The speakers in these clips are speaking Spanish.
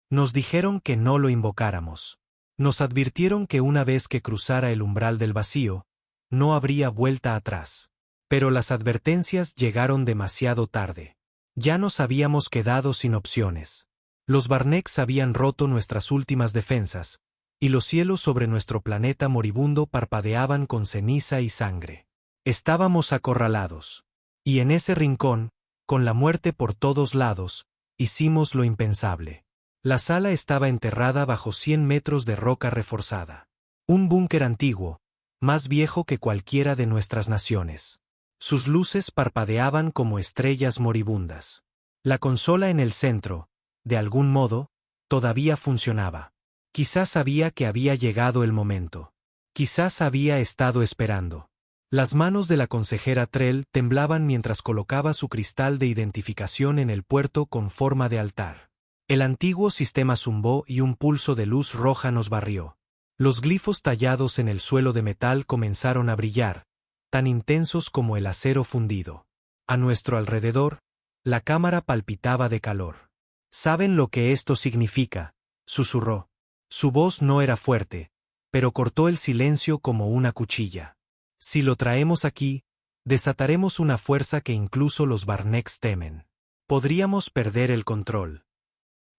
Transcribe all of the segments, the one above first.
Nos dijeron que no lo invocáramos. Nos advirtieron que una vez que cruzara el umbral del vacío, no habría vuelta atrás. Pero las advertencias llegaron demasiado tarde. Ya nos habíamos quedado sin opciones. Los Barnecks habían roto nuestras últimas defensas, y los cielos sobre nuestro planeta moribundo parpadeaban con ceniza y sangre. Estábamos acorralados. Y en ese rincón, con la muerte por todos lados, hicimos lo impensable. La sala estaba enterrada bajo 100 metros de roca reforzada. Un búnker antiguo, más viejo que cualquiera de nuestras naciones. Sus luces parpadeaban como estrellas moribundas. La consola en el centro, de algún modo, todavía funcionaba. Quizás sabía que había llegado el momento. Quizás había estado esperando. Las manos de la consejera Trell temblaban mientras colocaba su cristal de identificación en el puerto con forma de altar. El antiguo sistema zumbó y un pulso de luz roja nos barrió. Los glifos tallados en el suelo de metal comenzaron a brillar, tan intensos como el acero fundido. A nuestro alrededor, la cámara palpitaba de calor. «¿Saben lo que esto significa?», susurró. Su voz no era fuerte, pero cortó el silencio como una cuchilla. «Si lo traemos aquí, desataremos una fuerza que incluso los Barnecks temen. Podríamos perder el control».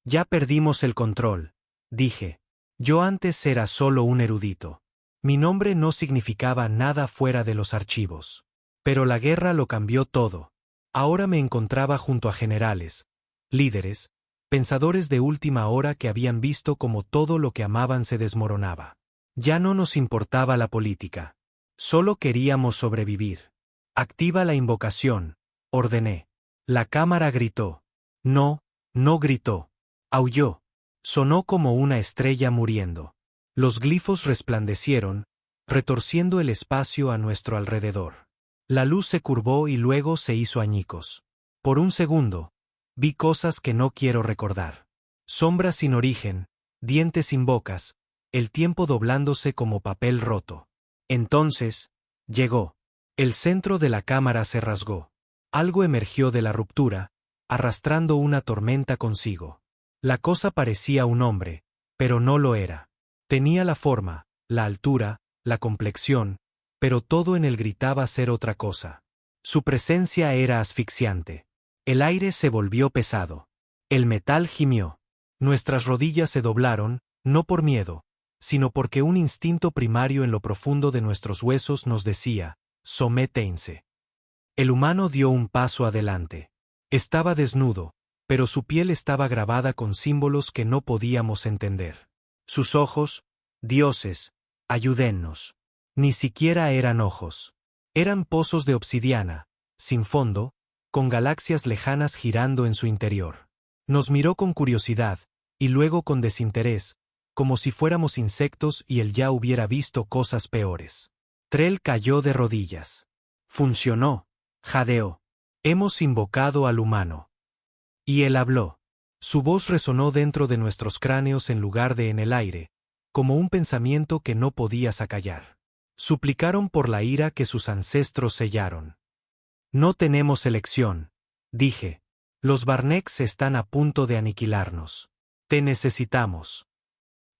«Ya perdimos el control», dije. Yo antes era solo un erudito. Mi nombre no significaba nada fuera de los archivos. Pero la guerra lo cambió todo. Ahora me encontraba junto a generales, líderes, pensadores de última hora que habían visto cómo todo lo que amaban se desmoronaba. Ya no nos importaba la política. Solo queríamos sobrevivir. «Activa la invocación», ordené. La cámara gritó. No gritó. Aulló. Sonó como una estrella muriendo. Los glifos resplandecieron, retorciendo el espacio a nuestro alrededor. La luz se curvó y luego se hizo añicos. Por un segundo, vi cosas que no quiero recordar. Sombras sin origen, dientes sin bocas, el tiempo doblándose como papel roto. Entonces, llegó. El centro de la cámara se rasgó. Algo emergió de la ruptura, arrastrando una tormenta consigo. La cosa parecía un hombre, pero no lo era. Tenía la forma, la altura, la complexión, pero todo en él gritaba ser otra cosa. Su presencia era asfixiante. El aire se volvió pesado. El metal gimió. Nuestras rodillas se doblaron, no por miedo, sino porque un instinto primario en lo profundo de nuestros huesos nos decía, sométense. El humano dio un paso adelante. Estaba desnudo, pero su piel estaba grabada con símbolos que no podíamos entender. Sus ojos, dioses, ayúdennos. Ni siquiera eran ojos. Eran pozos de obsidiana, sin fondo, con galaxias lejanas girando en su interior. Nos miró con curiosidad, y luego con desinterés, como si fuéramos insectos y él ya hubiera visto cosas peores. Trell cayó de rodillas. Funcionó, jadeó. Hemos invocado al humano. Y él habló. Su voz resonó dentro de nuestros cráneos en lugar de en el aire, como un pensamiento que no podías acallar. Suplicaron por la ira que sus ancestros sellaron. No tenemos elección, dije. Los Barnecks están a punto de aniquilarnos. Te necesitamos.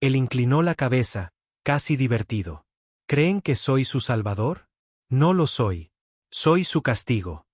Él inclinó la cabeza, casi divertido. ¿Creen que soy su salvador? No lo soy. Soy su castigo.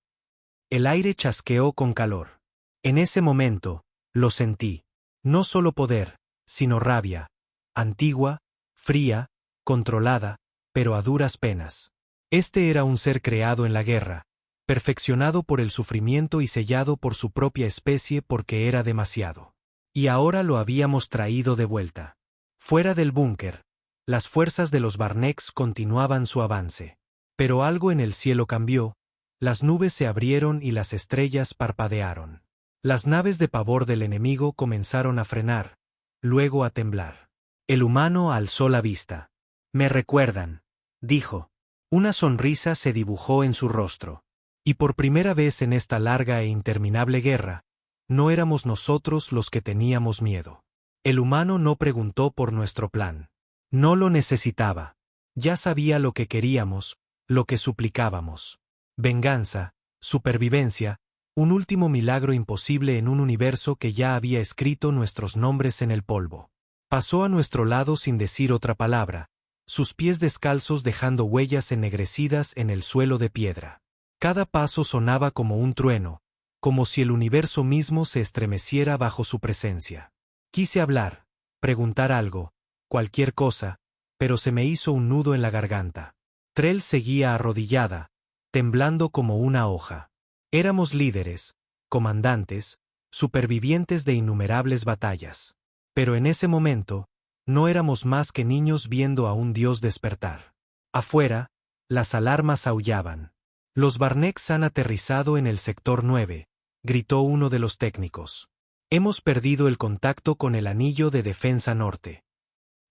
El aire chasqueó con calor. En ese momento, lo sentí. No solo poder, sino rabia. Antigua, fría, controlada, pero a duras penas. Este era un ser creado en la guerra, perfeccionado por el sufrimiento y sellado por su propia especie porque era demasiado. Y ahora lo habíamos traído de vuelta. Fuera del búnker, las fuerzas de los Barnecks continuaban su avance. Pero algo en el cielo cambió, las nubes se abrieron y las estrellas parpadearon. Las naves de pavor del enemigo comenzaron a frenar, luego a temblar. El humano alzó la vista. «Me recuerdan», dijo. Una sonrisa se dibujó en su rostro. Y por primera vez en esta larga e interminable guerra, no éramos nosotros los que teníamos miedo. El humano no preguntó por nuestro plan. No lo necesitaba. Ya sabía lo que queríamos, lo que suplicábamos. Venganza, supervivencia, Un último milagro imposible en un universo que ya había escrito nuestros nombres en el polvo. Pasó a nuestro lado sin decir otra palabra, sus pies descalzos dejando huellas ennegrecidas en el suelo de piedra. Cada paso sonaba como un trueno, como si el universo mismo se estremeciera bajo su presencia. Quise hablar, preguntar algo, cualquier cosa, pero se me hizo un nudo en la garganta. Trell seguía arrodillada, temblando como una hoja. Éramos líderes, comandantes, supervivientes de innumerables batallas. Pero en ese momento, no éramos más que niños viendo a un dios despertar. Afuera, las alarmas aullaban. Los Barnecks han aterrizado en el sector 9, gritó uno de los técnicos. Hemos perdido el contacto con el anillo de defensa norte.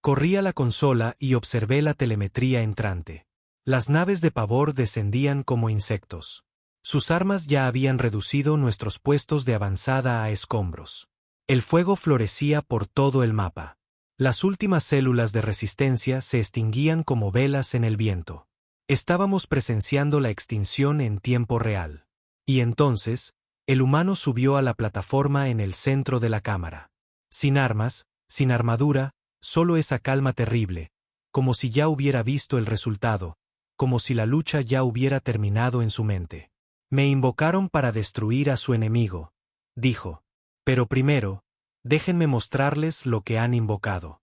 Corrí a la consola y observé la telemetría entrante. Las naves de pavor descendían como insectos. Sus armas ya habían reducido nuestros puestos de avanzada a escombros. El fuego florecía por todo el mapa. Las últimas células de resistencia se extinguían como velas en el viento. Estábamos presenciando la extinción en tiempo real. Y entonces, el humano subió a la plataforma en el centro de la cámara. Sin armas, sin armadura, solo esa calma terrible, como si ya hubiera visto el resultado, como si la lucha ya hubiera terminado en su mente. Me invocaron para destruir a su enemigo, dijo. Pero primero, déjenme mostrarles lo que han invocado.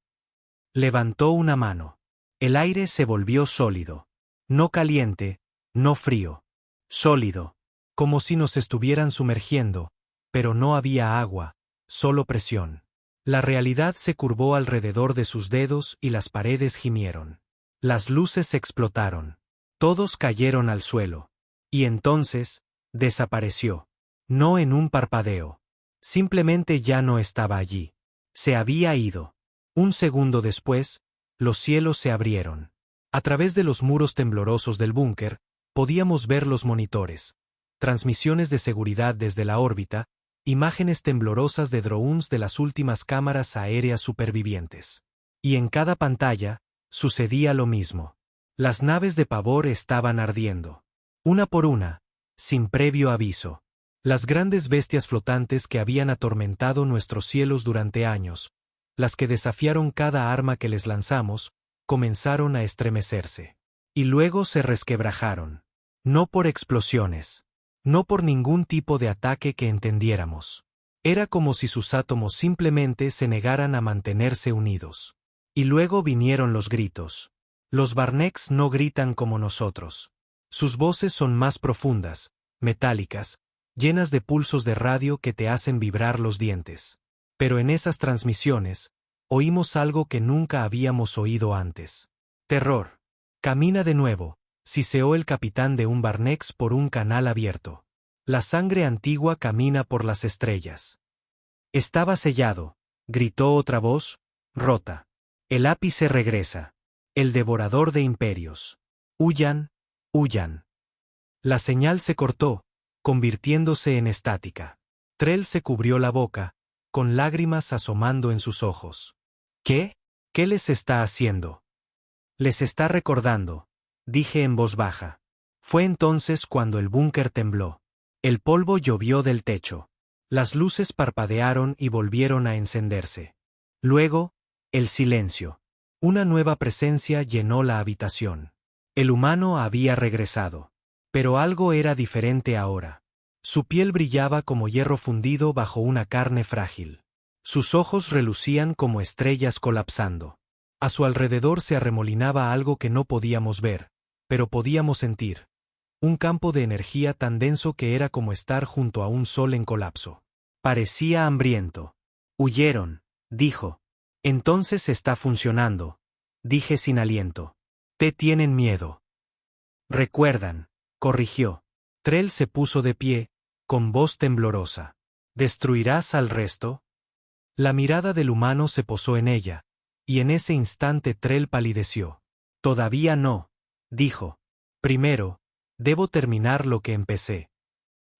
Levantó una mano. El aire se volvió sólido. No caliente, no frío. Sólido. Como si nos estuvieran sumergiendo, pero no había agua, solo presión. La realidad se curvó alrededor de sus dedos y las paredes gimieron. Las luces explotaron. Todos cayeron al suelo. Y entonces, desapareció. No en un parpadeo. Simplemente ya no estaba allí. Se había ido. Un segundo después, los cielos se abrieron. A través de los muros temblorosos del búnker, podíamos ver los monitores, transmisiones de seguridad desde la órbita, imágenes temblorosas de drones de las últimas cámaras aéreas supervivientes. Y en cada pantalla, sucedía lo mismo. Las naves de pavor estaban ardiendo. Una por una, sin previo aviso. Las grandes bestias flotantes que habían atormentado nuestros cielos durante años, las que desafiaron cada arma que les lanzamos, comenzaron a estremecerse. Y luego se resquebrajaron. No por explosiones. No por ningún tipo de ataque que entendiéramos. Era como si sus átomos simplemente se negaran a mantenerse unidos. Y luego vinieron los gritos. Los Barnecks no gritan como nosotros. Sus voces son más profundas, metálicas, llenas de pulsos de radio que te hacen vibrar los dientes. Pero en esas transmisiones, oímos algo que nunca habíamos oído antes. Terror. Camina de nuevo, siseó el capitán de un Barnecks por un canal abierto. La sangre antigua camina por las estrellas. Estaba sellado, gritó otra voz, rota. El ápice regresa. El devorador de imperios. Huyan, huyan. La señal se cortó, convirtiéndose en estática. Trell se cubrió la boca, con lágrimas asomando en sus ojos. ¿Qué? ¿Qué les está haciendo? Les está recordando, dije en voz baja. Fue entonces cuando el búnker tembló. El polvo llovió del techo. Las luces parpadearon y volvieron a encenderse. Luego, el silencio. Una nueva presencia llenó la habitación. El humano había regresado. Pero algo era diferente ahora. Su piel brillaba como hierro fundido bajo una carne frágil. Sus ojos relucían como estrellas colapsando. A su alrededor se arremolinaba algo que no podíamos ver, pero podíamos sentir. Un campo de energía tan denso que era como estar junto a un sol en colapso. Parecía hambriento. Huyeron, dijo. Entonces está funcionando, dije sin aliento. Te tienen miedo. Recuerdan, corrigió. Trell se puso de pie, con voz temblorosa. ¿Destruirás al resto? La mirada del humano se posó en ella, y en ese instante Trell palideció. Todavía no, dijo. Primero, debo terminar lo que empecé.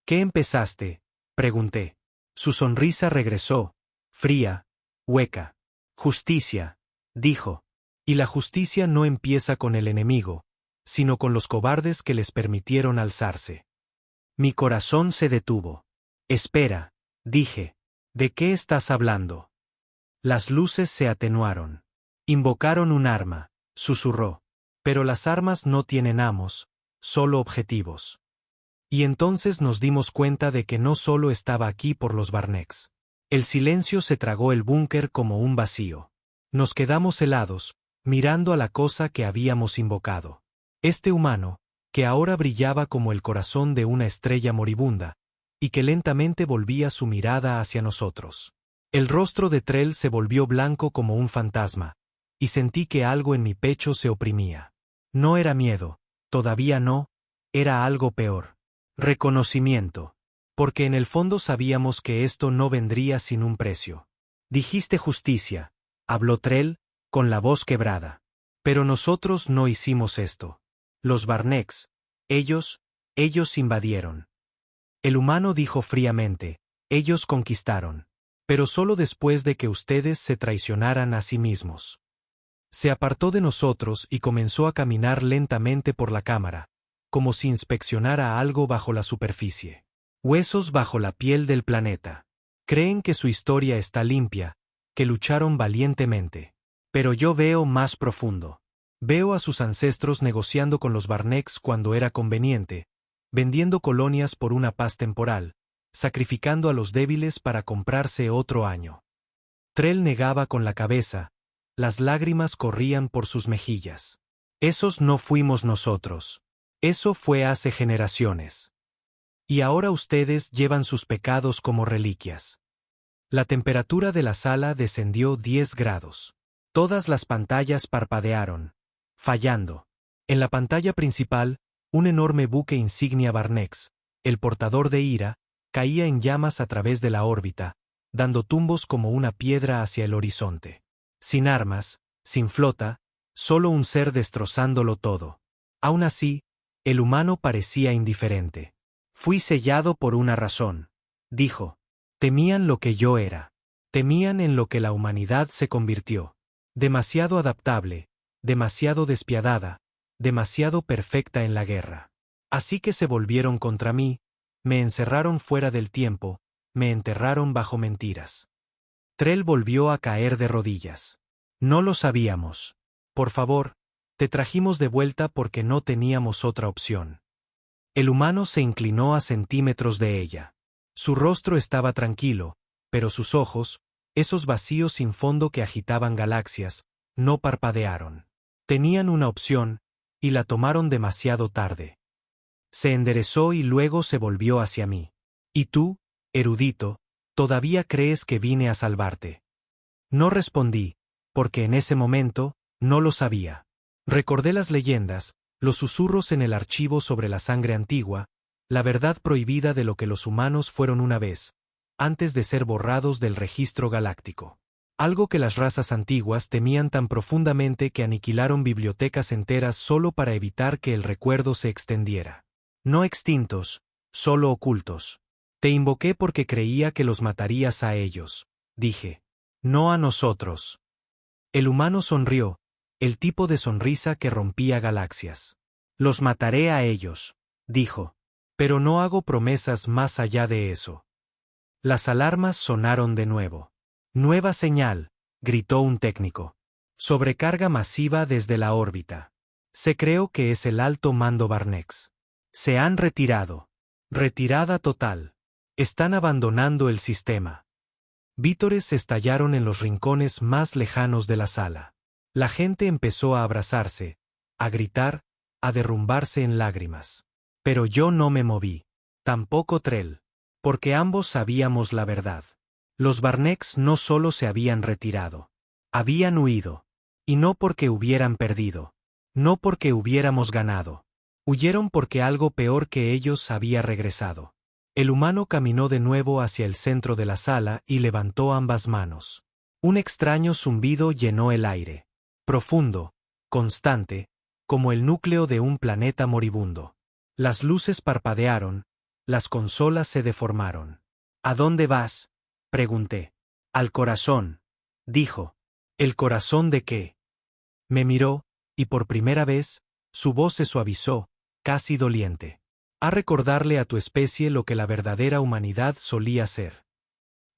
¿Qué empezaste? Pregunté. Su sonrisa regresó, fría, hueca. Justicia, dijo. Y la justicia no empieza con el enemigo, sino con los cobardes que les permitieron alzarse. Mi corazón se detuvo. Espera, dije. ¿De qué estás hablando? Las luces se atenuaron. Invocaron un arma, susurró. Pero las armas no tienen amos, solo objetivos. Y entonces nos dimos cuenta de que no solo estaba aquí por los Barnecks. El silencio se tragó el búnker como un vacío. Nos quedamos helados, mirando a la cosa que habíamos invocado. Este humano, que ahora brillaba como el corazón de una estrella moribunda, y que lentamente volvía su mirada hacia nosotros. El rostro de Trell se volvió blanco como un fantasma, y sentí que algo en mi pecho se oprimía. No era miedo, todavía no, era algo peor. Reconocimiento. Porque en el fondo sabíamos que esto no vendría sin un precio. Dijiste justicia, habló Trell, con la voz quebrada. Pero nosotros no hicimos esto. Los Barnecks, ellos invadieron. El humano dijo fríamente, ellos conquistaron. Pero solo después de que ustedes se traicionaran a sí mismos. Se apartó de nosotros y comenzó a caminar lentamente por la cámara, como si inspeccionara algo bajo la superficie. Huesos bajo la piel del planeta. Creen que su historia está limpia, que lucharon valientemente. Pero yo veo más profundo. Veo a sus ancestros negociando con los Barnecks cuando era conveniente, vendiendo colonias por una paz temporal, sacrificando a los débiles para comprarse otro año. Trell negaba con la cabeza, las lágrimas corrían por sus mejillas. Esos no fuimos nosotros. Eso fue hace generaciones. Y ahora ustedes llevan sus pecados como reliquias. La temperatura de la sala descendió 10 grados. Todas las pantallas parpadearon, fallando. En la pantalla principal, un enorme buque insignia Barnecks, el portador de ira, caía en llamas a través de la órbita, dando tumbos como una piedra hacia el horizonte. Sin armas, sin flota, solo un ser destrozándolo todo. Aún así, el humano parecía indiferente. Fui sellado por una razón, dijo. Temían lo que yo era. Temían en lo que la humanidad se convirtió. Demasiado adaptable, demasiado despiadada, demasiado perfecta en la guerra. Así que se volvieron contra mí, me encerraron fuera del tiempo, me enterraron bajo mentiras. Trell volvió a caer de rodillas. No lo sabíamos. Por favor, te trajimos de vuelta porque no teníamos otra opción. El humano se inclinó a centímetros de ella. Su rostro estaba tranquilo, pero sus ojos, esos vacíos sin fondo que agitaban galaxias, no parpadearon. Tenían una opción, y la tomaron demasiado tarde. Se enderezó y luego se volvió hacia mí. ¿Y tú, erudito, todavía crees que vine a salvarte? No respondí, porque en ese momento, no lo sabía. Recordé las leyendas, los susurros en el archivo sobre la sangre antigua, la verdad prohibida de lo que los humanos fueron una vez, antes de ser borrados del registro galáctico. Algo que las razas antiguas temían tan profundamente que aniquilaron bibliotecas enteras solo para evitar que el recuerdo se extendiera. No extintos, solo ocultos. Te invoqué porque creía que los matarías a ellos, dije. No a nosotros. El humano sonrió, el tipo de sonrisa que rompía galaxias. Los mataré a ellos, dijo. Pero no hago promesas más allá de eso. Las alarmas sonaron de nuevo. Nueva señal, gritó un técnico. Sobrecarga masiva desde la órbita. Se creó que es el alto mando Barnecks. Se han retirado. Retirada total. Están abandonando el sistema. Vítores estallaron en los rincones más lejanos de la sala. La gente empezó a abrazarse, a gritar, a derrumbarse en lágrimas. Pero yo no me moví. Tampoco Trell. Porque ambos sabíamos la verdad. Los Barnecks no solo se habían retirado. Habían huido. Y no porque hubieran perdido. No porque hubiéramos ganado. Huyeron porque algo peor que ellos había regresado. El humano caminó de nuevo hacia el centro de la sala y levantó ambas manos. Un extraño zumbido llenó el aire. Profundo, constante, como el núcleo de un planeta moribundo. Las luces parpadearon, las consolas se deformaron. ¿A dónde vas?, pregunté. Al corazón, dijo. ¿El corazón de qué? Me miró, y por primera vez, su voz se suavizó, casi doliente. A recordarle a tu especie lo que la verdadera humanidad solía ser.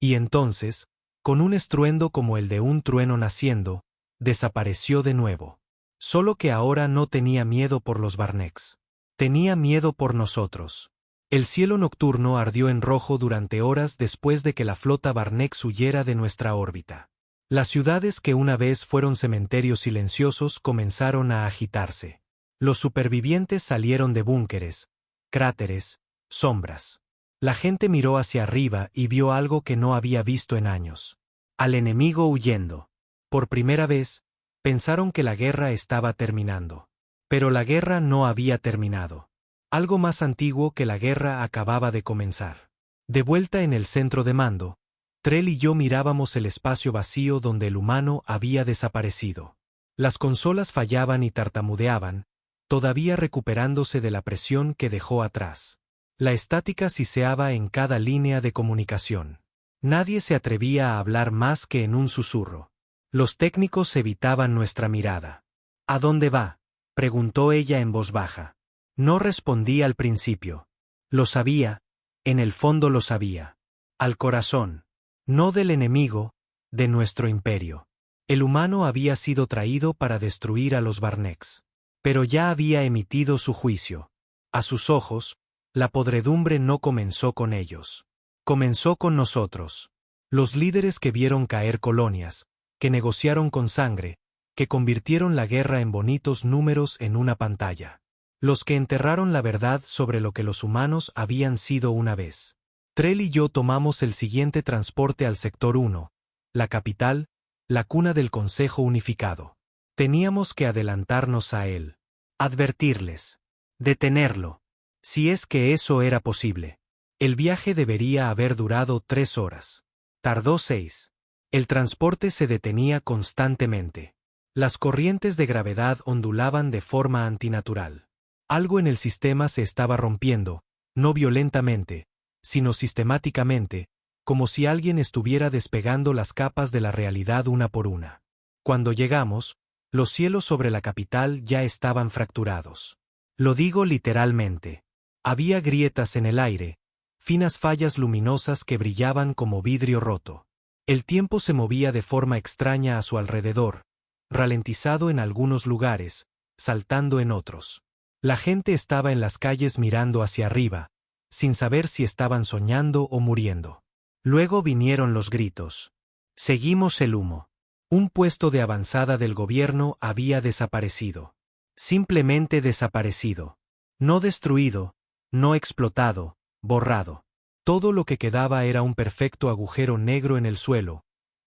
Y entonces, con un estruendo como el de un trueno naciendo, desapareció de nuevo. Solo que ahora no tenía miedo por los Barnecks. Tenía miedo por nosotros. El cielo nocturno ardió en rojo durante horas después de que la flota Barnecks huyera de nuestra órbita. Las ciudades que una vez fueron cementerios silenciosos comenzaron a agitarse. Los supervivientes salieron de búnkeres, cráteres, sombras. La gente miró hacia arriba y vio algo que no había visto en años. Al enemigo huyendo. Por primera vez, pensaron que la guerra estaba terminando. Pero la guerra no había terminado. Algo más antiguo que la guerra acababa de comenzar. De vuelta en el centro de mando, Trell y yo mirábamos el espacio vacío donde el humano había desaparecido. Las consolas fallaban y tartamudeaban, todavía recuperándose de la presión que dejó atrás. La estática siseaba en cada línea de comunicación. Nadie se atrevía a hablar más que en un susurro. Los técnicos evitaban nuestra mirada. ¿A dónde va?, preguntó ella en voz baja. No respondí al principio. Lo sabía, en el fondo lo sabía. Al corazón. No del enemigo, de nuestro imperio. El humano había sido traído para destruir a los Barnecks. Pero ya había emitido su juicio. A sus ojos, la podredumbre no comenzó con ellos. Comenzó con nosotros. Los líderes que vieron caer colonias, que negociaron con sangre, que convirtieron la guerra en bonitos números en una pantalla. Los que enterraron la verdad sobre lo que los humanos habían sido una vez. Trell y yo tomamos el siguiente transporte al Sector 1, la capital, la cuna del Consejo Unificado. Teníamos que adelantarnos a él. Advertirles. Detenerlo. Si es que eso era posible. El viaje debería haber durado 3 horas. Tardó 6. El transporte se detenía constantemente. Las corrientes de gravedad ondulaban de forma antinatural. Algo en el sistema se estaba rompiendo, no violentamente, sino sistemáticamente, como si alguien estuviera despegando las capas de la realidad una por una. Cuando llegamos, los cielos sobre la capital ya estaban fracturados. Lo digo literalmente. Había grietas en el aire, finas fallas luminosas que brillaban como vidrio roto. El tiempo se movía de forma extraña a su alrededor, ralentizado en algunos lugares, saltando en otros. La gente estaba en las calles mirando hacia arriba, sin saber si estaban soñando o muriendo. Luego vinieron los gritos. Seguimos el humo. Un puesto de avanzada del gobierno había desaparecido. Simplemente desaparecido. No destruido, no explotado, borrado. Todo lo que quedaba era un perfecto agujero negro en el suelo,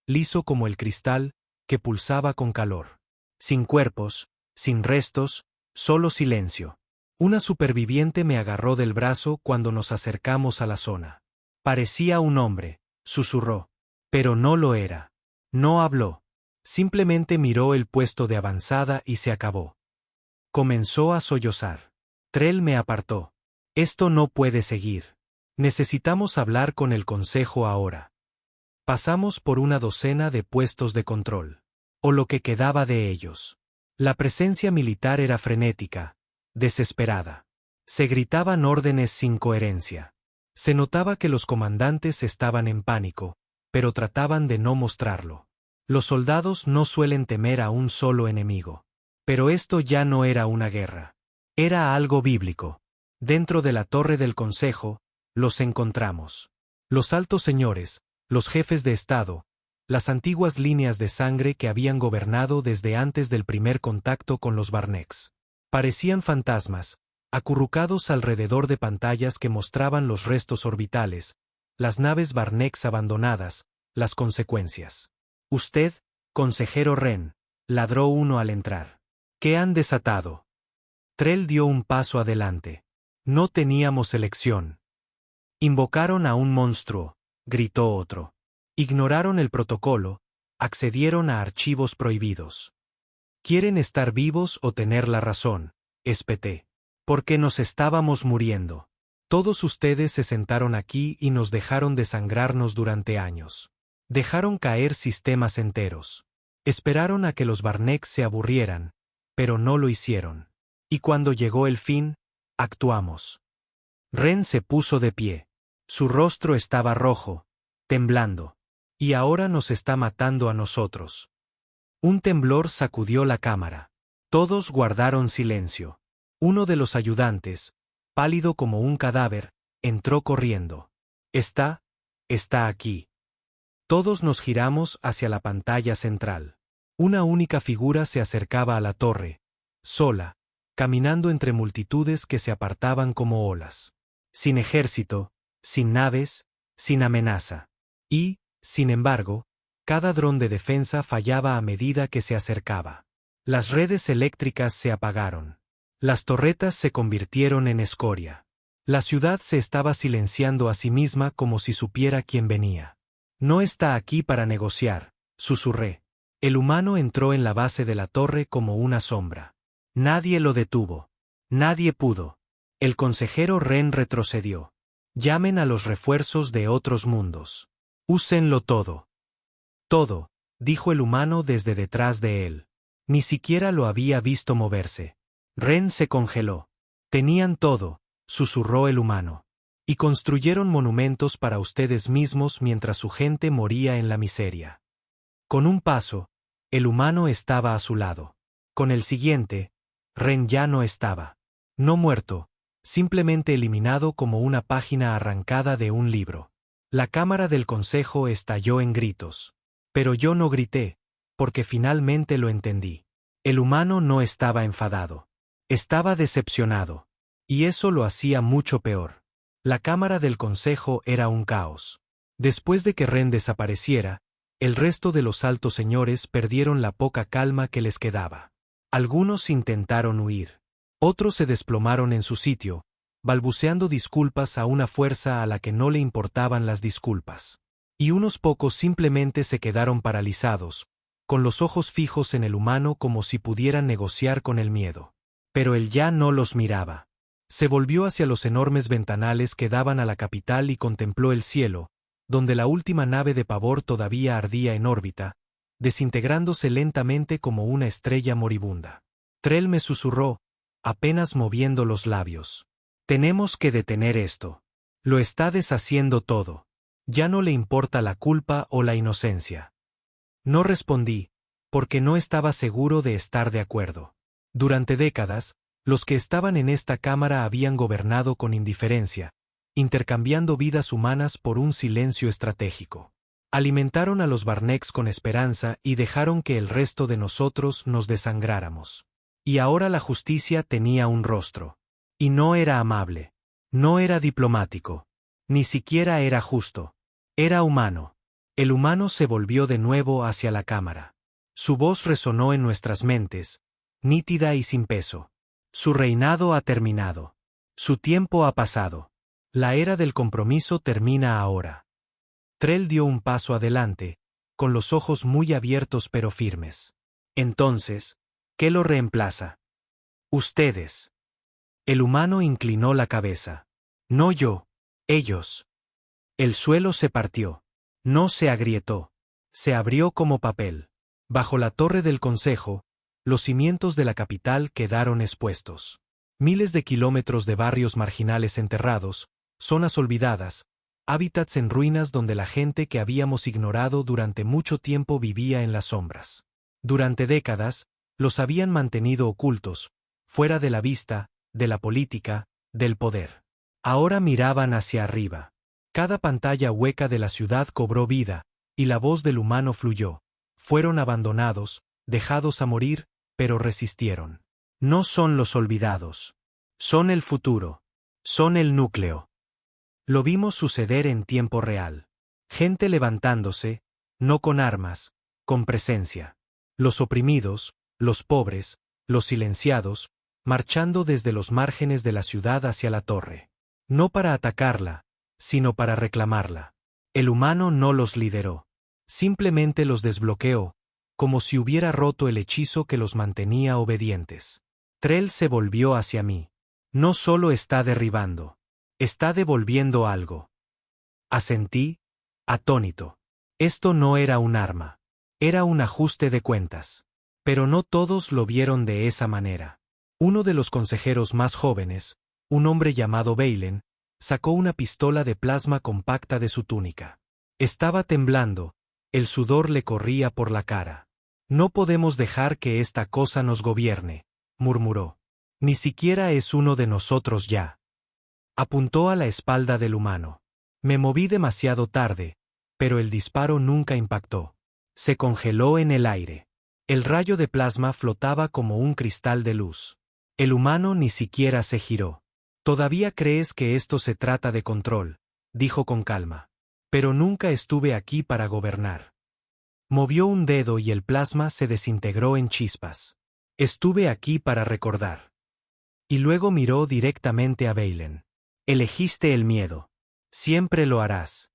liso como el cristal, que pulsaba con calor. Sin cuerpos, sin restos, solo silencio. Una superviviente me agarró del brazo cuando nos acercamos a la zona. Parecía un hombre, susurró. Pero no lo era. No habló. Simplemente miró el puesto de avanzada y se acabó. Comenzó a sollozar. Trell me apartó. Esto no puede seguir. Necesitamos hablar con el consejo ahora. Pasamos por una docena de puestos de control. O lo que quedaba de ellos. La presencia militar era frenética, desesperada. Se gritaban órdenes sin coherencia. Se notaba que los comandantes estaban en pánico, pero trataban de no mostrarlo. Los soldados no suelen temer a un solo enemigo. Pero esto ya no era una guerra. Era algo bíblico. Dentro de la torre del consejo, los encontramos. Los altos señores, los jefes de Estado, las antiguas líneas de sangre que habían gobernado desde antes del primer contacto con los Barnecks. Parecían fantasmas, acurrucados alrededor de pantallas que mostraban los restos orbitales, las naves Barnecks abandonadas, las consecuencias. Usted, consejero Wren, ladró uno al entrar. ¿Qué han desatado? Trell dio un paso adelante. No teníamos elección. Invocaron a un monstruo, gritó otro. Ignoraron el protocolo, accedieron a archivos prohibidos. Quieren estar vivos o tener la razón, espeté. Porque nos estábamos muriendo. Todos ustedes se sentaron aquí y nos dejaron desangrarnos durante años. Dejaron caer sistemas enteros. Esperaron a que los Barnecks se aburrieran, pero no lo hicieron. Y cuando llegó el fin, actuamos. Ren se puso de pie. Su rostro estaba rojo, temblando. Y ahora nos está matando a nosotros. Un temblor sacudió la cámara. Todos guardaron silencio. Uno de los ayudantes, pálido como un cadáver, entró corriendo. Está aquí. Todos nos giramos hacia la pantalla central. Una única figura se acercaba a la torre, sola, caminando entre multitudes que se apartaban como olas. Sin ejército, sin naves, sin amenaza. Y, sin embargo, cada dron de defensa fallaba a medida que se acercaba. Las redes eléctricas se apagaron. Las torretas se convirtieron en escoria. La ciudad se estaba silenciando a sí misma como si supiera quién venía. No está aquí para negociar, susurré. El humano entró en la base de la torre como una sombra. Nadie lo detuvo. Nadie pudo. El consejero Ren retrocedió. Llamen a los refuerzos de otros mundos. Úsenlo todo. Todo, dijo el humano desde detrás de él. Ni siquiera lo había visto moverse. Ren se congeló. Tenían todo, susurró el humano. Y construyeron monumentos para ustedes mismos mientras su gente moría en la miseria. Con un paso, el humano estaba a su lado. Con el siguiente, Ren ya no estaba. No muerto, simplemente eliminado como una página arrancada de un libro. La cámara del consejo estalló en gritos. Pero yo no grité, porque finalmente lo entendí. El humano no estaba enfadado. Estaba decepcionado. Y eso lo hacía mucho peor. La cámara del consejo era un caos. Después de que Ren desapareciera, el resto de los altos señores perdieron la poca calma que les quedaba. Algunos intentaron huir. Otros se desplomaron en su sitio, balbuceando disculpas a una fuerza a la que no le importaban las disculpas. Y unos pocos simplemente se quedaron paralizados, con los ojos fijos en el humano como si pudieran negociar con el miedo. Pero él ya no los miraba. Se volvió hacia los enormes ventanales que daban a la capital y contempló el cielo, donde la última nave de Pavor todavía ardía en órbita, desintegrándose lentamente como una estrella moribunda. Trell me susurró, apenas moviendo los labios. Tenemos que detener esto. Lo está deshaciendo todo. Ya no le importa la culpa o la inocencia. No respondí, porque no estaba seguro de estar de acuerdo. Durante décadas, los que estaban en esta cámara habían gobernado con indiferencia, intercambiando vidas humanas por un silencio estratégico. Alimentaron a los Barnecks con esperanza y dejaron que el resto de nosotros nos desangráramos. Y ahora la justicia tenía un rostro. Y no era amable. No era diplomático. Ni siquiera era justo. Era humano. El humano se volvió de nuevo hacia la cámara. Su voz resonó en nuestras mentes, nítida y sin peso. Su reinado ha terminado. Su tiempo ha pasado. La era del compromiso termina ahora. Trell dio un paso adelante, con los ojos muy abiertos pero firmes. Entonces, ¿qué lo reemplaza? Ustedes. El humano inclinó la cabeza. No yo, ellos. El suelo se partió. No se agrietó. Se abrió como papel. Bajo la torre del consejo, los cimientos de la capital quedaron expuestos. Miles de kilómetros de barrios marginales enterrados, zonas olvidadas, hábitats en ruinas donde la gente que habíamos ignorado durante mucho tiempo vivía en las sombras. Durante décadas, los habían mantenido ocultos, fuera de la vista, de la política, del poder. Ahora miraban hacia arriba. Cada pantalla hueca de la ciudad cobró vida, y la voz del humano fluyó. Fueron abandonados, dejados a morir, pero resistieron. No son los olvidados. Son el futuro. Son el núcleo. Lo vimos suceder en tiempo real. Gente levantándose, no con armas, con presencia. Los oprimidos, los pobres, los silenciados, marchando desde los márgenes de la ciudad hacia la torre. No para atacarla, sino para reclamarla. El humano no los lideró. Simplemente los desbloqueó, como si hubiera roto el hechizo que los mantenía obedientes. Trell se volvió hacia mí. No solo está derribando. Está devolviendo algo. Asentí, atónito. Esto no era un arma. Era un ajuste de cuentas. Pero no todos lo vieron de esa manera. Uno de los consejeros más jóvenes, un hombre llamado Bailen, Sacó una pistola de plasma compacta de su túnica. Estaba temblando, el sudor le corría por la cara. No podemos dejar que esta cosa nos gobierne, murmuró. Ni siquiera es uno de nosotros ya. Apuntó a la espalda del humano. Me moví demasiado tarde, pero el disparo nunca impactó. Se congeló en el aire. El rayo de plasma flotaba como un cristal de luz. El humano ni siquiera se giró. «Todavía crees que esto se trata de control», dijo con calma. «Pero nunca estuve aquí para gobernar». Movió un dedo y el plasma se desintegró en chispas. «Estuve aquí para recordar». Y luego miró directamente a Baylen. «Elegiste el miedo. Siempre lo harás».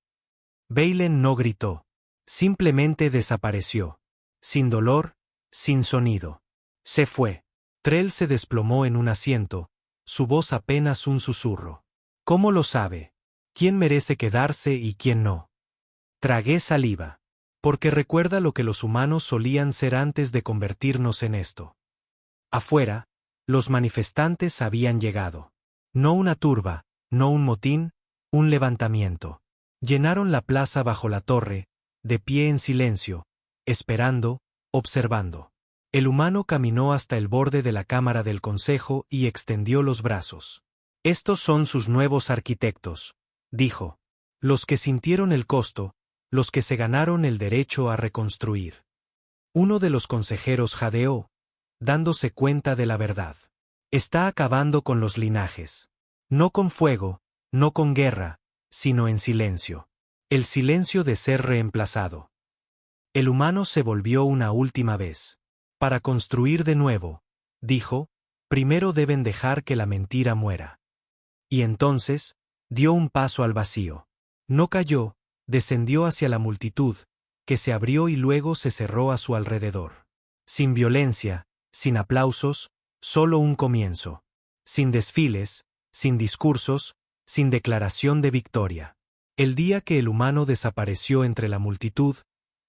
Baylen no gritó. Simplemente desapareció. Sin dolor, sin sonido. Se fue. Trell se desplomó en un asiento, su voz apenas un susurro. ¿Cómo lo sabe? ¿Quién merece quedarse y quién no? Tragué saliva. Porque recuerda lo que los humanos solían ser antes de convertirnos en esto. Afuera, los manifestantes habían llegado. No una turba, no un motín, un levantamiento. Llenaron la plaza bajo la torre, de pie en silencio, esperando, observando. El humano caminó hasta el borde de la cámara del consejo y extendió los brazos. «Estos son sus nuevos arquitectos», dijo. «Los que sintieron el costo, los que se ganaron el derecho a reconstruir». Uno de los consejeros jadeó, dándose cuenta de la verdad. «Está acabando con los linajes. No con fuego, no con guerra, sino en silencio. El silencio de ser reemplazado». El humano se volvió una última vez. «Para construir de nuevo», dijo, «primero deben dejar que la mentira muera». Y entonces, dio un paso al vacío. No cayó, descendió hacia la multitud, que se abrió y luego se cerró a su alrededor. Sin violencia, sin aplausos, solo un comienzo. Sin desfiles, sin discursos, sin declaración de victoria. El día que el humano desapareció entre la multitud,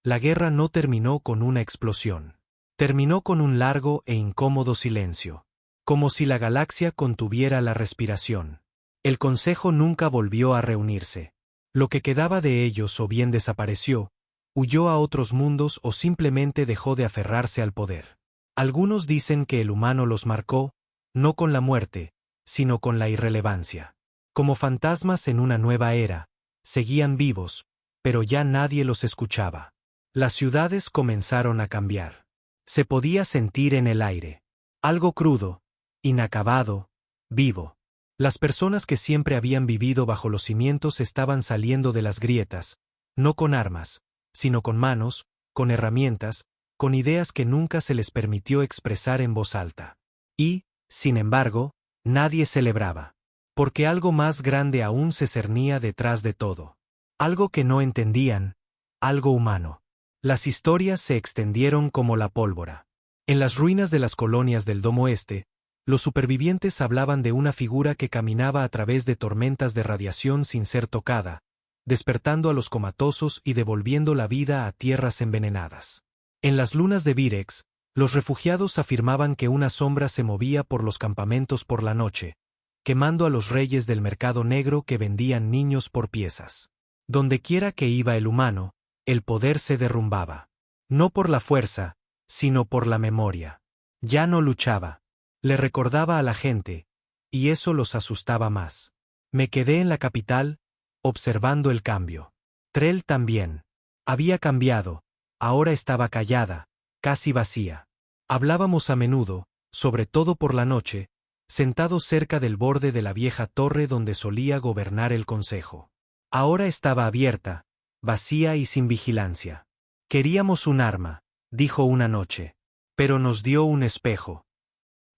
la guerra no terminó con una explosión. Terminó con un largo e incómodo silencio. Como si la galaxia contuviera la respiración. El consejo nunca volvió a reunirse. Lo que quedaba de ellos o bien desapareció, huyó a otros mundos o simplemente dejó de aferrarse al poder. Algunos dicen que el humano los marcó, no con la muerte, sino con la irrelevancia. Como fantasmas en una nueva era, seguían vivos, pero ya nadie los escuchaba. Las ciudades comenzaron a cambiar. Se podía sentir en el aire. Algo crudo, inacabado, vivo. Las personas que siempre habían vivido bajo los cimientos estaban saliendo de las grietas, no con armas, sino con manos, con herramientas, con ideas que nunca se les permitió expresar en voz alta. Y, sin embargo, nadie celebraba. Porque algo más grande aún se cernía detrás de todo. Algo que no entendían, algo humano. Las historias se extendieron como la pólvora. En las ruinas de las colonias del Domo Este, los supervivientes hablaban de una figura que caminaba a través de tormentas de radiación sin ser tocada, despertando a los comatosos y devolviendo la vida a tierras envenenadas. En las lunas de Virex, los refugiados afirmaban que una sombra se movía por los campamentos por la noche, quemando a los reyes del mercado negro que vendían niños por piezas. Dondequiera que iba el humano, el poder se derrumbaba. No por la fuerza, sino por la memoria. Ya no luchaba. Le recordaba a la gente, y eso los asustaba más. Me quedé en la capital, observando el cambio. Trell también. Había cambiado, ahora estaba callada, casi vacía. Hablábamos a menudo, sobre todo por la noche, sentados cerca del borde de la vieja torre donde solía gobernar el consejo. Ahora estaba abierta, vacía y sin vigilancia. Queríamos un arma, dijo una noche, pero nos dio un espejo.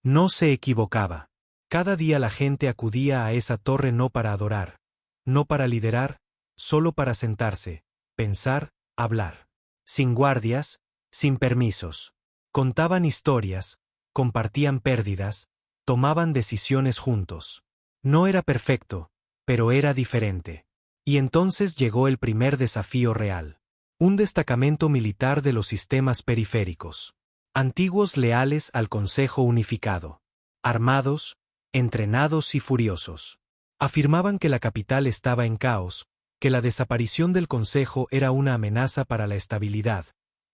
No se equivocaba. Cada día la gente acudía a esa torre no para adorar, no para liderar, solo para sentarse, pensar, hablar. Sin guardias, sin permisos. Contaban historias, compartían pérdidas, tomaban decisiones juntos. No era perfecto, pero era diferente. Y entonces llegó el primer desafío real. Un destacamento militar de los sistemas periféricos. Antiguos leales al Consejo Unificado. Armados, entrenados y furiosos. Afirmaban que la capital estaba en caos, que la desaparición del Consejo era una amenaza para la estabilidad,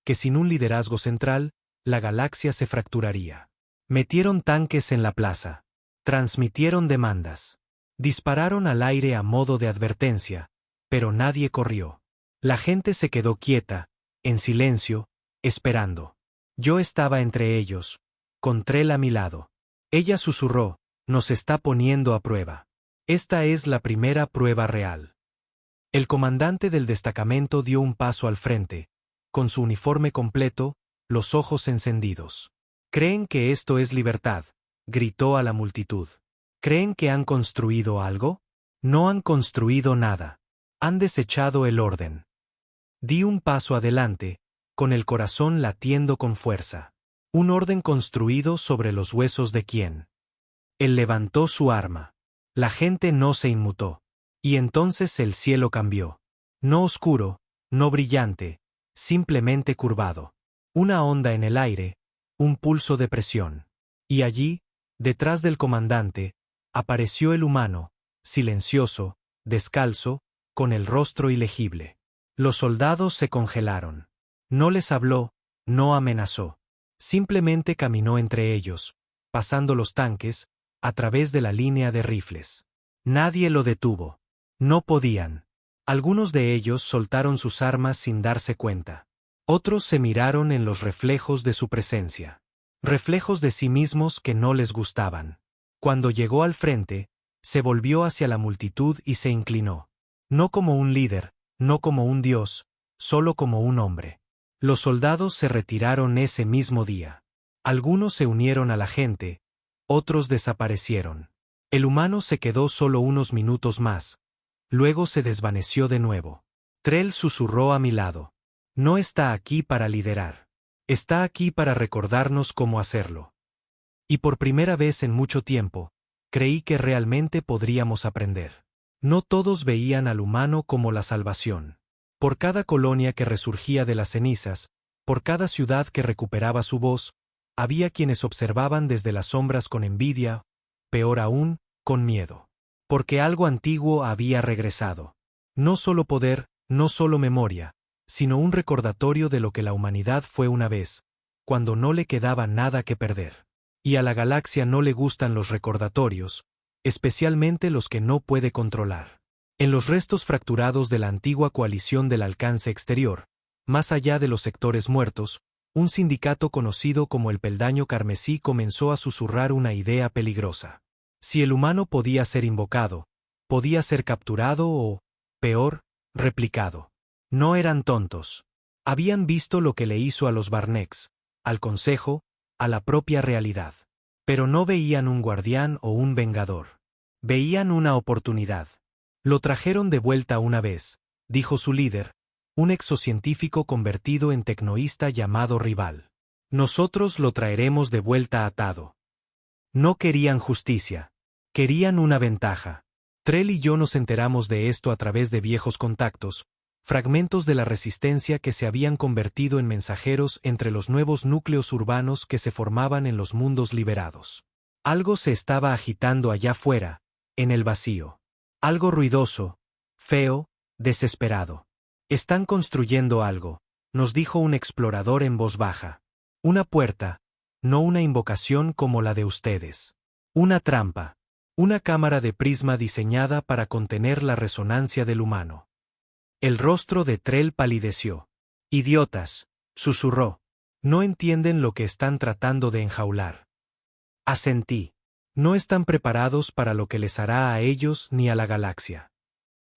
que sin un liderazgo central, la galaxia se fracturaría. Metieron tanques en la plaza. Transmitieron demandas. Dispararon al aire a modo de advertencia, pero nadie corrió. La gente se quedó quieta, en silencio, esperando. Yo estaba entre ellos, con Trell a mi lado. Ella susurró, nos está poniendo a prueba. Esta es la primera prueba real. El comandante del destacamento dio un paso al frente, con su uniforme completo, los ojos encendidos. ¿Creen que esto es libertad?, gritó a la multitud. ¿Creen que han construido algo? No han construido nada. Han desechado el orden. Di un paso adelante, con el corazón latiendo con fuerza. Un orden construido sobre los huesos de quién. Él levantó su arma. La gente no se inmutó. Y entonces el cielo cambió. No oscuro, no brillante, simplemente curvado. Una onda en el aire, un pulso de presión. Y allí, detrás del comandante, apareció el humano, silencioso, descalzo, con el rostro ilegible. Los soldados se congelaron. No les habló, no amenazó. Simplemente caminó entre ellos, pasando los tanques, a través de la línea de rifles. Nadie lo detuvo. No podían. Algunos de ellos soltaron sus armas sin darse cuenta. Otros se miraron en los reflejos de su presencia. Reflejos de sí mismos que no les gustaban. Cuando llegó al frente, se volvió hacia la multitud y se inclinó. No como un líder, no como un dios, solo como un hombre. Los soldados se retiraron ese mismo día. Algunos se unieron a la gente, otros desaparecieron. El humano se quedó solo unos minutos más. Luego se desvaneció de nuevo. Trell susurró a mi lado. No está aquí para liderar. Está aquí para recordarnos cómo hacerlo. Y por primera vez en mucho tiempo, creí que realmente podríamos aprender. No todos veían al humano como la salvación. Por cada colonia que resurgía de las cenizas, por cada ciudad que recuperaba su voz, había quienes observaban desde las sombras con envidia, peor aún, con miedo. Porque algo antiguo había regresado. No solo poder, no solo memoria, sino un recordatorio de lo que la humanidad fue una vez, cuando no le quedaba nada que perder. Y a la galaxia no le gustan los recordatorios, especialmente los que no puede controlar. En los restos fracturados de la antigua coalición del alcance exterior, más allá de los sectores muertos, un sindicato conocido como el Peldaño Carmesí comenzó a susurrar una idea peligrosa. Si el humano podía ser invocado, podía ser capturado o, peor, replicado. No eran tontos. Habían visto lo que le hizo a los Barnecks, al Consejo, a la propia realidad. Pero no veían un guardián o un vengador. Veían una oportunidad. Lo trajeron de vuelta una vez, dijo su líder, un exocientífico convertido en tecnoísta llamado Rival. Nosotros lo traeremos de vuelta atado. No querían justicia. Querían una ventaja. Trell y yo nos enteramos de esto a través de viejos contactos, fragmentos de la resistencia que se habían convertido en mensajeros entre los nuevos núcleos urbanos que se formaban en los mundos liberados. Algo se estaba agitando allá fuera, en el vacío. Algo ruidoso, feo, desesperado. Están construyendo algo, nos dijo un explorador en voz baja. Una puerta, no una invocación como la de ustedes. Una trampa. Una cámara de prisma diseñada para contener la resonancia del humano. El rostro de Trell palideció. Idiotas, susurró. No entienden lo que están tratando de enjaular. Asentí. No están preparados para lo que les hará a ellos ni a la galaxia.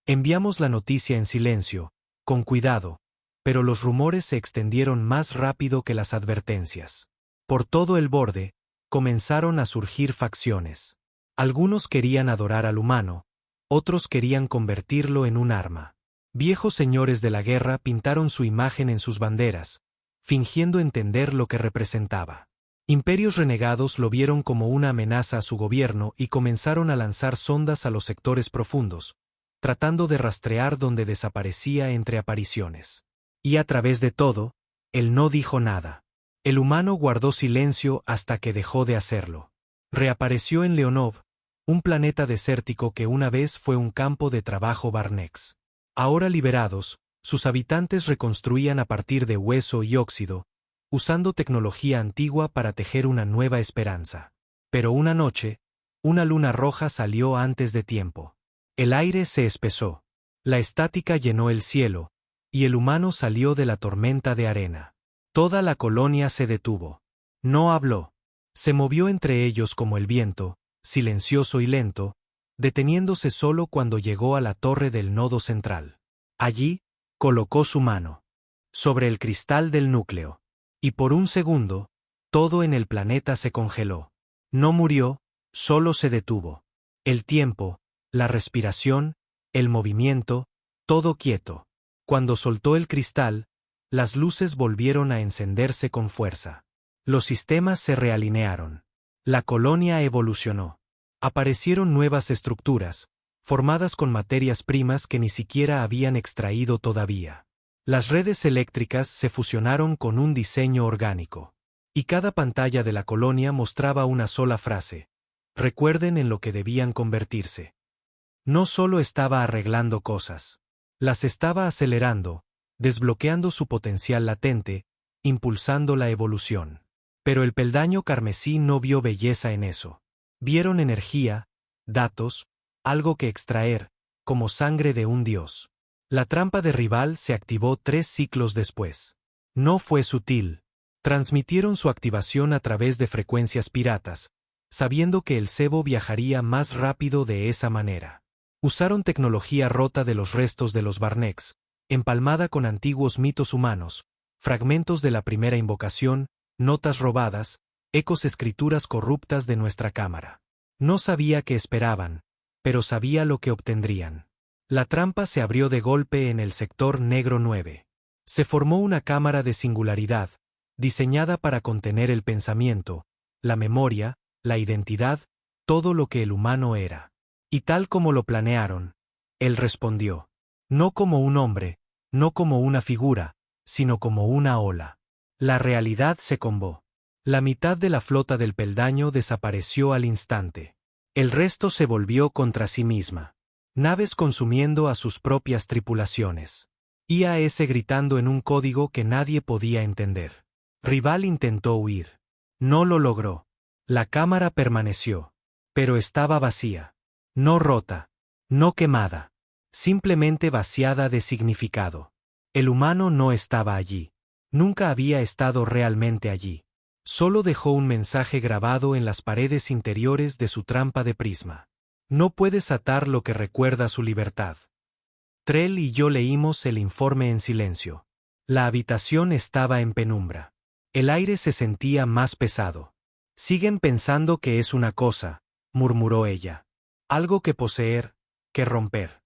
Enviamos la noticia en silencio, con cuidado, pero los rumores se extendieron más rápido que las advertencias. Por todo el borde, comenzaron a surgir facciones. Algunos querían adorar al humano, otros querían convertirlo en un arma. Viejos señores de la guerra pintaron su imagen en sus banderas, fingiendo entender lo que representaba. Imperios renegados lo vieron como una amenaza a su gobierno y comenzaron a lanzar sondas a los sectores profundos, tratando de rastrear donde desaparecía entre apariciones. Y a través de todo, él no dijo nada. El humano guardó silencio hasta que dejó de hacerlo. Reapareció en Leonov, un planeta desértico que una vez fue un campo de trabajo Barnex. Ahora liberados, sus habitantes reconstruían a partir de hueso y óxido, usando tecnología antigua para tejer una nueva esperanza. Pero una noche, una luna roja salió antes de tiempo. El aire se espesó. La estática llenó el cielo, y el humano salió de la tormenta de arena. Toda la colonia se detuvo. No habló. Se movió entre ellos como el viento, silencioso y lento, deteniéndose solo cuando llegó a la torre del nodo central. Allí, colocó su mano sobre el cristal del núcleo. Y por un segundo, todo en el planeta se congeló. No murió, solo se detuvo. El tiempo, la respiración, el movimiento, todo quieto. Cuando soltó el cristal, las luces volvieron a encenderse con fuerza. Los sistemas se realinearon. La colonia evolucionó. Aparecieron nuevas estructuras, formadas con materias primas que ni siquiera habían extraído todavía. Las redes eléctricas se fusionaron con un diseño orgánico. Y cada pantalla de la colonia mostraba una sola frase: recuerden en lo que debían convertirse. No solo estaba arreglando cosas, las estaba acelerando, desbloqueando su potencial latente, impulsando la evolución. Pero el peldaño carmesí no vio belleza en eso. Vieron energía, datos, algo que extraer, como sangre de un dios. La trampa de Rival se activó 3 ciclos después. No fue sutil. Transmitieron su activación a través de frecuencias piratas, sabiendo que el cebo viajaría más rápido de esa manera. Usaron tecnología rota de los restos de los Barnex, empalmada con antiguos mitos humanos, fragmentos de la primera invocación, notas robadas, ecos escrituras corruptas de nuestra cámara. No sabía qué esperaban, pero sabía lo que obtendrían. La trampa se abrió de golpe en el sector negro 9. Se formó una cámara de singularidad, diseñada para contener el pensamiento, la memoria, la identidad, todo lo que el humano era. Y tal como lo planearon, él respondió. No como un hombre, no como una figura, sino como una ola. La realidad se combó. La mitad de la flota del peldaño desapareció al instante. El resto se volvió contra sí misma. Naves consumiendo a sus propias tripulaciones. IAS gritando en un código que nadie podía entender. Rival intentó huir. No lo logró. La cámara permaneció. Pero estaba vacía. No rota. No quemada. Simplemente vaciada de significado. El humano no estaba allí. Nunca había estado realmente allí. Solo dejó un mensaje grabado en las paredes interiores de su trampa de prisma. No puedes atar lo que recuerda su libertad. Trell y yo leímos el informe en silencio. La habitación estaba en penumbra. El aire se sentía más pesado. Siguen pensando que es una cosa, murmuró ella. Algo que poseer, que romper.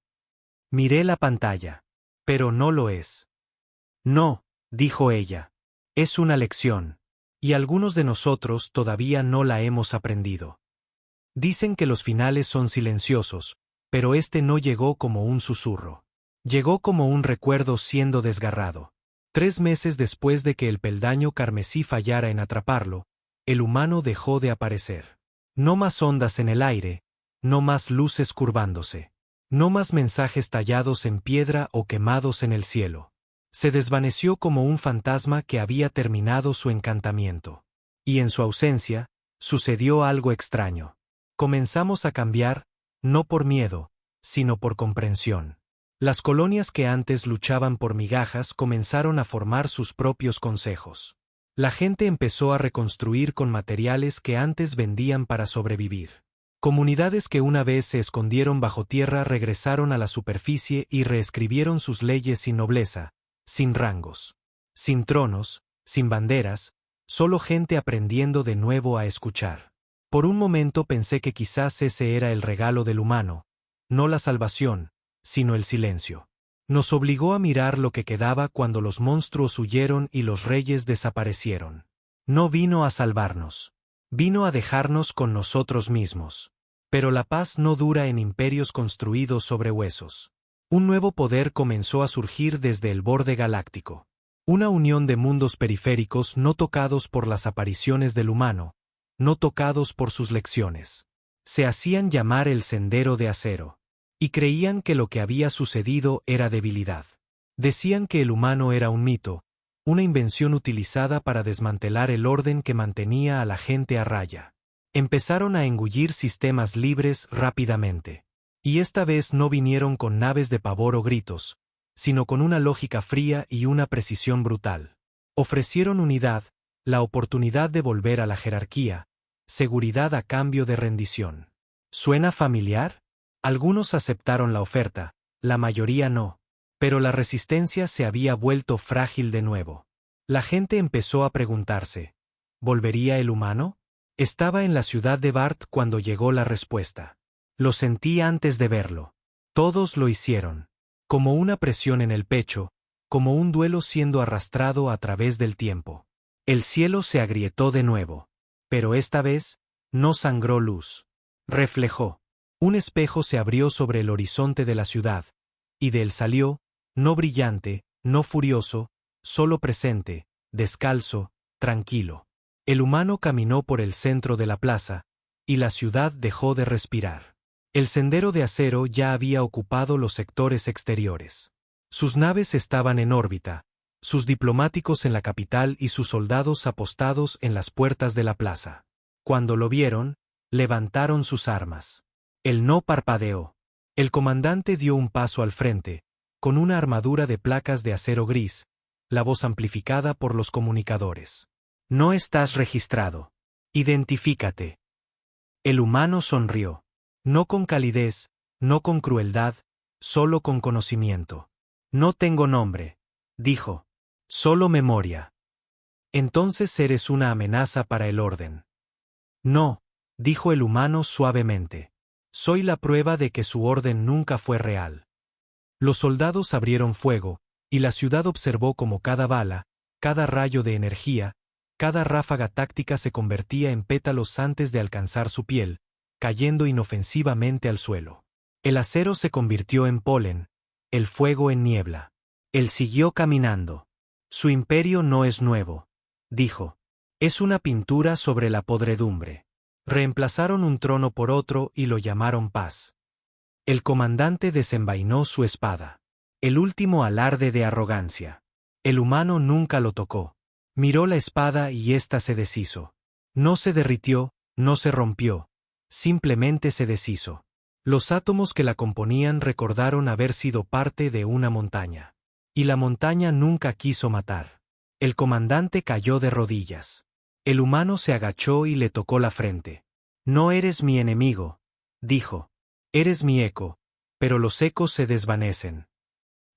Miré la pantalla. Pero no lo es. No, dijo ella. Es una lección. Y algunos de nosotros todavía no la hemos aprendido. Dicen que los finales son silenciosos, pero este no llegó como un susurro. Llegó como un recuerdo siendo desgarrado. 3 meses después de que el peldaño carmesí fallara en atraparlo, el humano dejó de aparecer. No más ondas en el aire, no más luces curvándose. No más mensajes tallados en piedra o quemados en el cielo. Se desvaneció como un fantasma que había terminado su encantamiento. Y en su ausencia, sucedió algo extraño. Comenzamos a cambiar, no por miedo, sino por comprensión. Las colonias que antes luchaban por migajas comenzaron a formar sus propios consejos. La gente empezó a reconstruir con materiales que antes vendían para sobrevivir. Comunidades que una vez se escondieron bajo tierra regresaron a la superficie y reescribieron sus leyes sin nobleza, sin rangos, sin tronos, sin banderas, solo gente aprendiendo de nuevo a escuchar. Por un momento pensé que quizás ese era el regalo del humano, no la salvación, sino el silencio. Nos obligó a mirar lo que quedaba cuando los monstruos huyeron y los reyes desaparecieron. No vino a salvarnos. Vino a dejarnos con nosotros mismos. Pero la paz no dura en imperios construidos sobre huesos. Un nuevo poder comenzó a surgir desde el borde galáctico. Una unión de mundos periféricos no tocados por las apariciones del humano, no tocados por sus lecciones. Se hacían llamar el Sendero de Acero. Y creían que lo que había sucedido era debilidad. Decían que el humano era un mito, una invención utilizada para desmantelar el orden que mantenía a la gente a raya. Empezaron a engullir sistemas libres rápidamente. Y esta vez no vinieron con naves de pavor o gritos, sino con una lógica fría y una precisión brutal. Ofrecieron unidad, la oportunidad de volver a la jerarquía, seguridad a cambio de rendición. ¿Suena familiar? Algunos aceptaron la oferta, la mayoría no. Pero la resistencia se había vuelto frágil de nuevo. La gente empezó a preguntarse, ¿volvería el humano? Estaba en la ciudad de Bart cuando llegó la respuesta. Lo sentí antes de verlo. Todos lo hicieron. Como una presión en el pecho, como un duelo siendo arrastrado a través del tiempo. El cielo se agrietó de nuevo. Pero esta vez, no sangró luz. Reflejó. Un espejo se abrió sobre el horizonte de la ciudad, y de él salió, no brillante, no furioso, solo presente, descalzo, tranquilo. El humano caminó por el centro de la plaza, y la ciudad dejó de respirar. El Sendero de Acero ya había ocupado los sectores exteriores. Sus naves estaban en órbita, sus diplomáticos en la capital y sus soldados apostados en las puertas de la plaza. Cuando lo vieron, levantaron sus armas. Él no parpadeó. El comandante dio un paso al frente, con una armadura de placas de acero gris, la voz amplificada por los comunicadores. No estás registrado. Identifícate. El humano sonrió. No con calidez, no con crueldad, solo con conocimiento. No tengo nombre, dijo. Solo memoria. Entonces eres una amenaza para el orden. No, dijo el humano suavemente. Soy la prueba de que su orden nunca fue real. Los soldados abrieron fuego, y la ciudad observó cómo cada bala, cada rayo de energía, cada ráfaga táctica se convertía en pétalos antes de alcanzar su piel, cayendo inofensivamente al suelo. El acero se convirtió en polen, el fuego en niebla. Él siguió caminando. Su imperio no es nuevo, dijo. Es una pintura sobre la podredumbre. Reemplazaron un trono por otro y lo llamaron paz. El comandante desenvainó su espada. El último alarde de arrogancia. El humano nunca lo tocó. Miró la espada y ésta se deshizo. No se derritió, no se rompió. Simplemente se deshizo. Los átomos que la componían recordaron haber sido parte de una montaña. Y la montaña nunca quiso matar. El comandante cayó de rodillas. El humano se agachó y le tocó la frente. No eres mi enemigo, dijo. Eres mi eco, pero los ecos se desvanecen.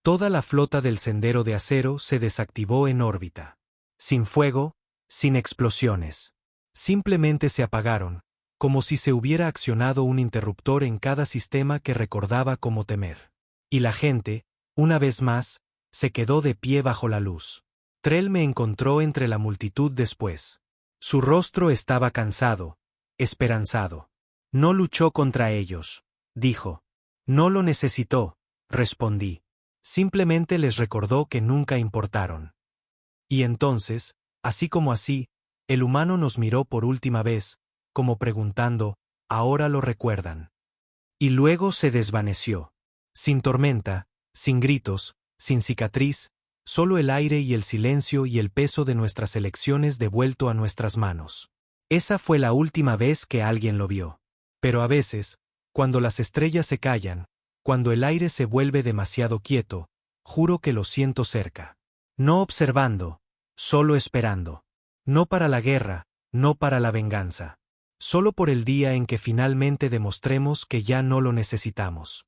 Toda la flota del Sendero de Acero se desactivó en órbita. Sin fuego, sin explosiones. Simplemente se apagaron, como si se hubiera accionado un interruptor en cada sistema que recordaba cómo temer. Y la gente, una vez más, se quedó de pie bajo la luz. Trell me encontró entre la multitud después. Su rostro estaba cansado, esperanzado. No luchó contra ellos, dijo. No lo necesitó, respondí. Simplemente les recordó que nunca importaron. Y entonces, así como así, el humano nos miró por última vez, como preguntando, ¿ahora lo recuerdan? Y luego se desvaneció. Sin tormenta, sin gritos, sin cicatriz, solo el aire y el silencio y el peso de nuestras elecciones devuelto a nuestras manos. Esa fue la última vez que alguien lo vio. Pero a veces, cuando las estrellas se callan, cuando el aire se vuelve demasiado quieto, juro que lo siento cerca. No observando, solo esperando. No para la guerra, no para la venganza. Solo por el día en que finalmente demostremos que ya no lo necesitamos.